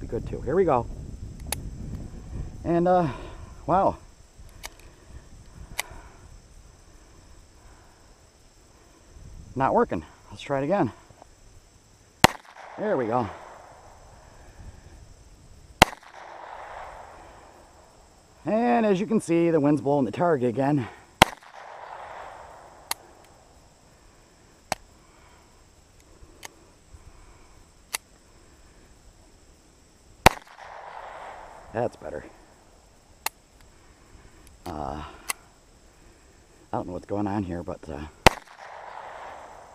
good too. Here we go. And wow. Not working. Let's try it again. There we go. And as you can see, the wind's blowing the target again. That's better. I don't know what's going on here, but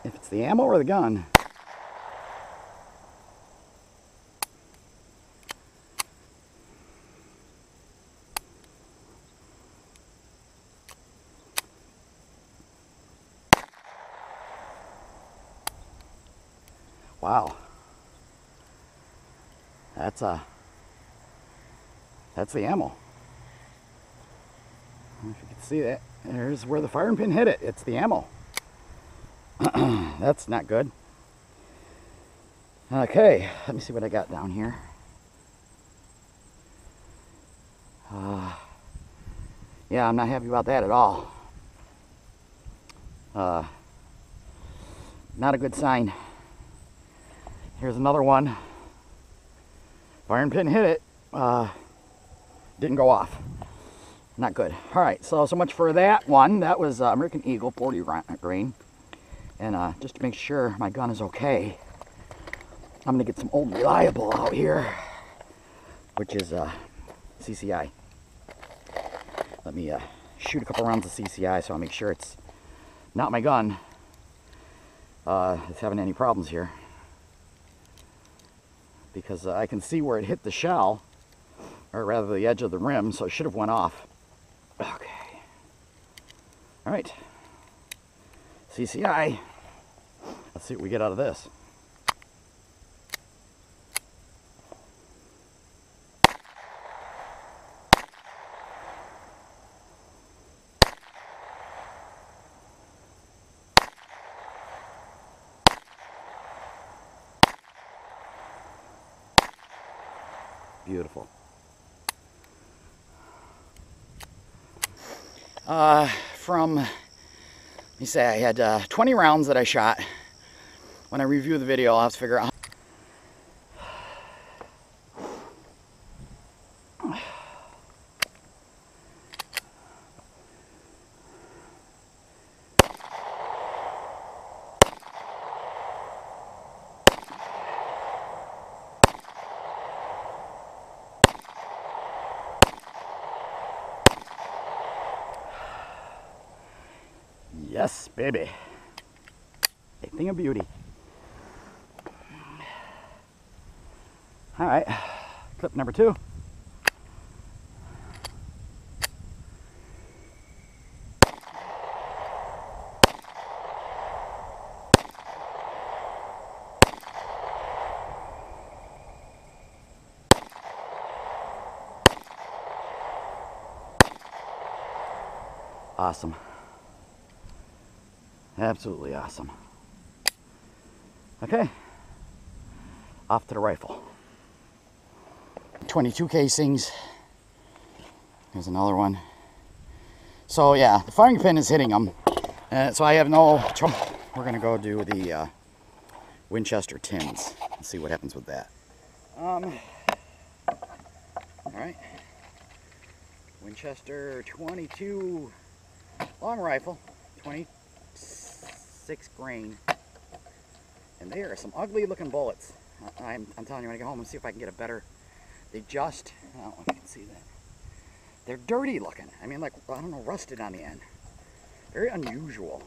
if it's the ammo or the gun, wow, that's the ammo. I don't know if you can see that. There's where the firing pin hit it. It's the ammo. That's not good. Okay, let me see what I got down here. Yeah, I'm not happy about that at all. Not a good sign. Here's another one. Firing pin hit it. Didn't go off. Not good. All right, so much for that one. That was American Eagle 40 grain. And just to make sure my gun is okay, I'm gonna get some Old Reliable out here, which is CCI. Let me shoot a couple rounds of CCI so I'll make sure it's not my gun that's having any problems here. Because I can see where it hit the shell, or rather the edge of the rim, so it should have went off. Okay. All right. CCI. Let's see what we get out of this. Beautiful. Let me say I had 20 rounds that I shot. When I review the video, I'll have to figure out. Yes, baby. A thing of beauty. All right, clip number 2. Awesome. Absolutely awesome. Okay, off to the rifle. 22 casings. There's another one. So yeah, the firing pin is hitting them, so I have no trouble. We're gonna go do the Winchester tins and see what happens with that. All right, Winchester 22 long rifle, 26 grain, and they are some ugly looking bullets. I'm telling you, when I get home and see if I can get a better. They just, I don't know if you can see that. They're dirty looking. I mean, like, I don't know, rusted on the end. Very unusual.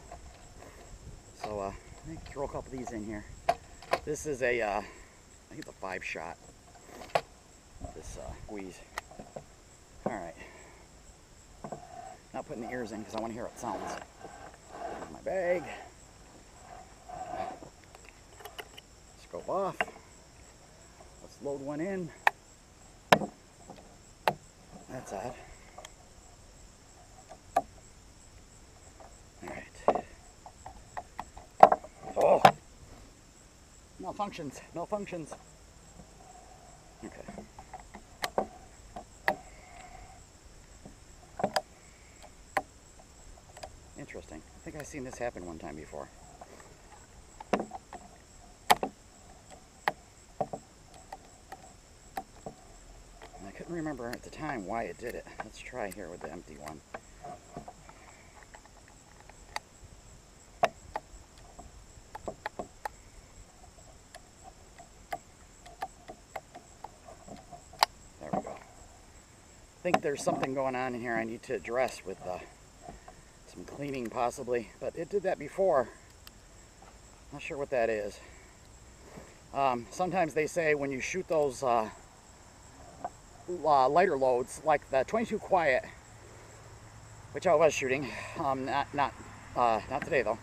So, let me throw a couple of these in here. This is a, I think it's a 5-shot. This squeeze. All right. Not putting the ears in because I want to hear how it sounds. Here's my bag. Scope off. Let's load one in. That's odd. Alright. Oh! Malfunctions. Malfunctions. Okay. think I've seen this happen one time before. And I couldn't remember at the time why it did it. Let's try here with the empty one. There we go. I think there's something going on in here I need to address with some cleaning possibly, but it did that before. Not sure what that is. Sometimes they say when you shoot those lighter loads, like the 22 Quiet, which I was shooting, not today though,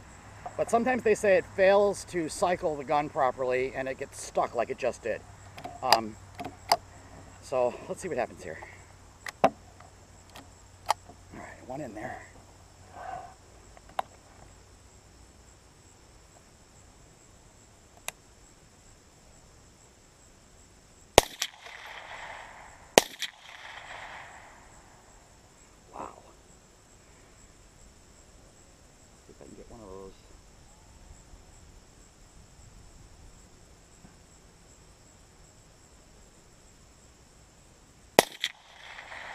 but sometimes they say it fails to cycle the gun properly and it gets stuck like it just did. So let's see what happens here. All right, one in there. See if I can get one of those.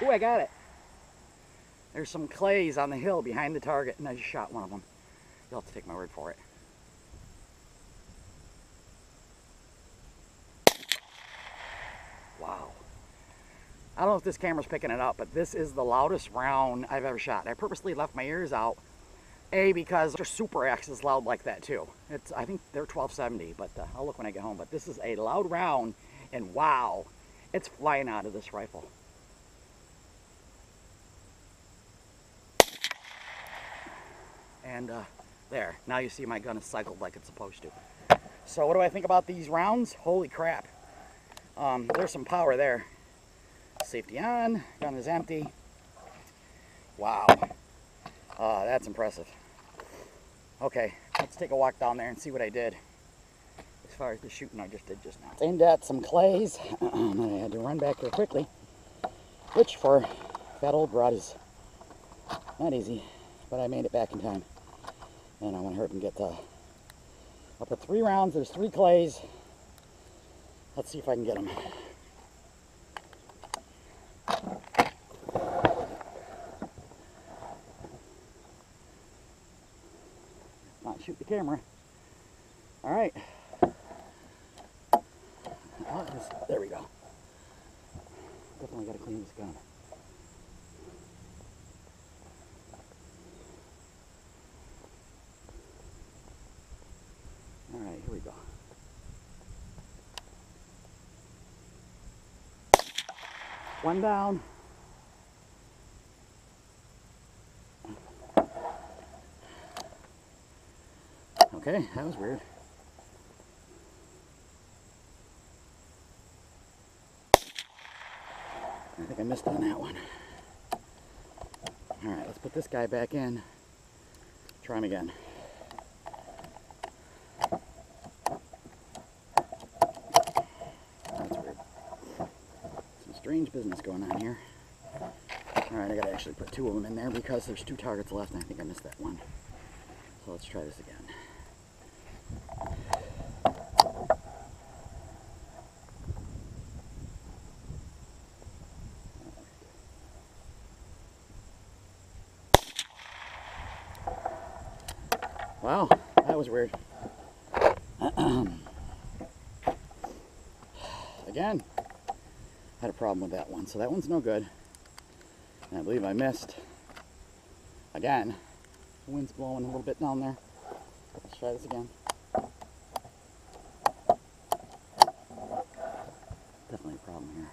Ooh, I got it. There's some clays on the hill behind the target, and I just shot one of them. You'll have to take my word for it. Wow. I don't know if this camera's picking it up, but this is the loudest round I've ever shot. I purposely left my ears out, because their Super X is loud like that too. I think they're 1270, but I'll look when I get home. But this is a loud round, and wow, it's flying out of this rifle. And there, now you see my gun is cycled like it's supposed to. So what do I think about these rounds? Holy crap. There's some power there. Safety on, gun is empty. Wow. That's impressive. Okay, let's take a walk down there and see what I did as far as the shooting I just did just now. Aimed at some clays. I had to run back there quickly, which for that old rod is not easy, but I made it back in time. And I want to hurt him get I'll put 3 rounds. There's 3 clays. Let's see if I can get them. Not shoot the camera. All right. There we go. Definitely got to clean this gun. All right, here we go. One down. Okay, that was weird. I think I missed on that one. All right, let's put this guy back in. Try him again. That's weird. Some strange business going on here. All right, I gotta actually put 2 of them in there because there's 2 targets left, and I think I missed that one. So let's try this again. Wow, that was weird. Again, had a problem with that one, so that one's no good. And I believe I missed again. The wind's blowing a little bit down there. Let's try this again. Definitely a problem here.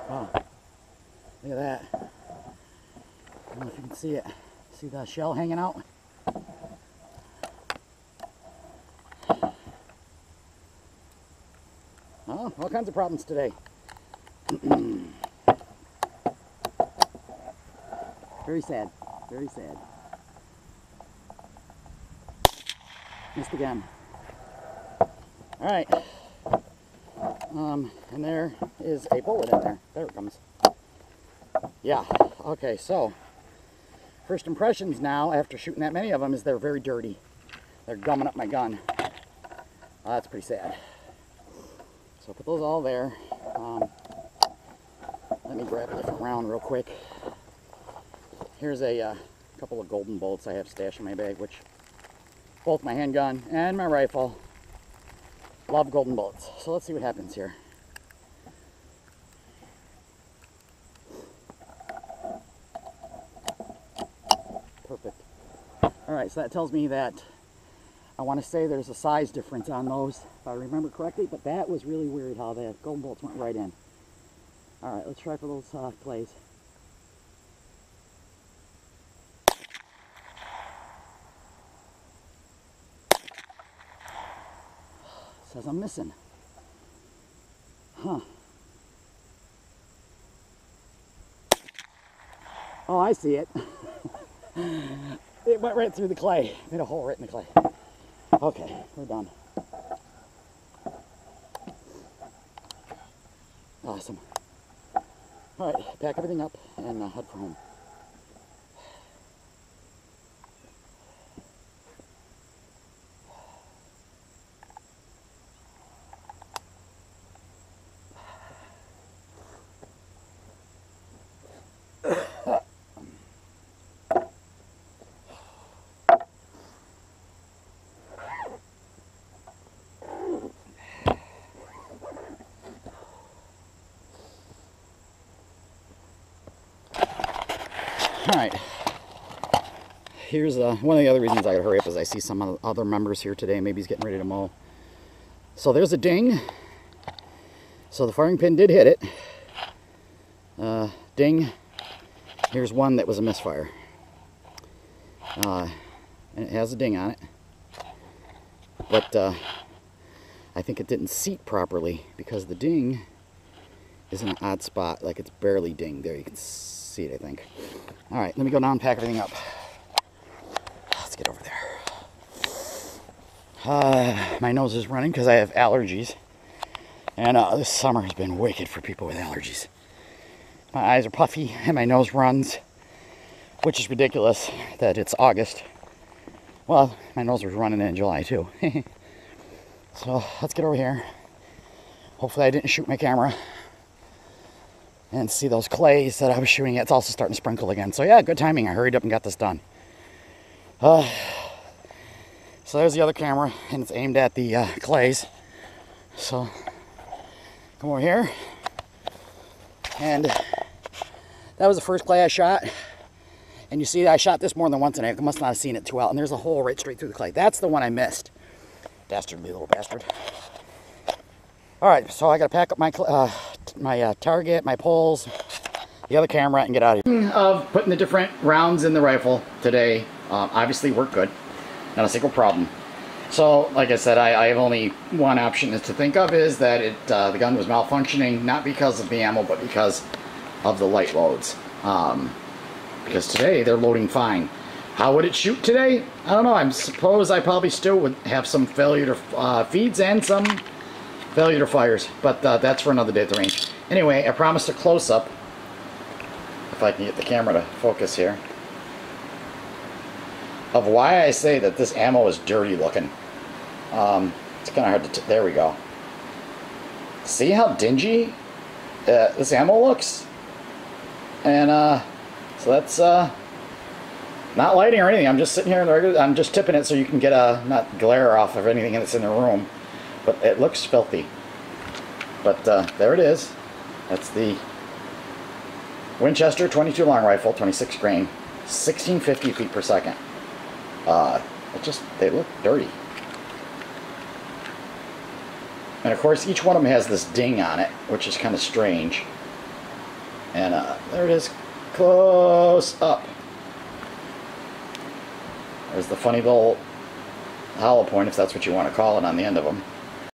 Wow, look at that. I don't know if you can see it. See the shell hanging out? Oh, all kinds of problems today. Very sad, very sad. Missed again. All right. And there is a bullet in there. There it comes. Yeah, okay, so first impressions now, after shooting that many of them, is they're very dirty. They're gumming up my gun. That's pretty sad. So I'll put those all there. Let me grab a different round real quick. Here's a couple of golden bolts I have stashed in my bag, which both my handgun and my rifle love golden bullets. So let's see what happens here. Perfect. Alright, so that tells me that I want to say there's a size difference on those, if I remember correctly, but that was really weird how the golden bolts went right in. Alright, let's try for those clays. Says I'm missing. Huh. Oh, I see it. It went right through the clay. Made a hole right in the clay. Okay, we're done. Awesome. Alright, pack everything up and head for home. Alright, here's one of the other reasons I gotta hurry up is I see some of the other members here today. Maybe he's getting ready to mow. So there's a ding. So the firing pin did hit it. Ding. Here's one that was a misfire. And it has a ding on it. But I think it didn't seat properly because the ding is in an odd spot. Like it's barely dinged. There, you can see it, I think. Alright, let me go down and pack everything up. Let's get over there. My nose is running because I have allergies. And this summer has been wicked for people with allergies. My eyes are puffy and my nose runs, which is ridiculous that it's August. Well, my nose was running in July too. So let's get over here. Hopefully I didn't shoot my camera. And see those clays that I was shooting at. It's also starting to sprinkle again. So yeah, good timing. I hurried up and got this done. So there's the other camera, and it's aimed at the clays. So come over here. And that was the first clay I shot. And you see I shot this more than once, and I must not have seen it too well. And there's a hole right straight through the clay. That's the one I missed. Dastardly little bastard. Alright, so I got to pack up my target, my poles, the other camera, and get out of here. Of putting the different rounds in the rifle today obviously worked good. Not a single problem. So, like I said, I have only one option to think of, is that the gun was malfunctioning, not because of the ammo, but because of the light loads. Because today they're loading fine. How would it shoot today? I don't know. I suppose I probably still would have some failure to feeds and some failure to fires, but that's for another day at the range. Anyway, I promised a close-up, if I can get the camera to focus here, of why I say that this ammo is dirty looking. It's kind of hard to, there we go. See how dingy this ammo looks? And so that's not lighting or anything. I'm just sitting here in the regular, I'm just tipping it so you can get not glare off of anything that's in the room. But it looks filthy. But there it is. That's the Winchester 22 long rifle, 26 grain, 1650 feet per second. They look dirty. And of course, each one of them has this ding on it, which is kind of strange. And there it is, close up. There's the funny little hollow point, if that's what you want to call it, on the end of them.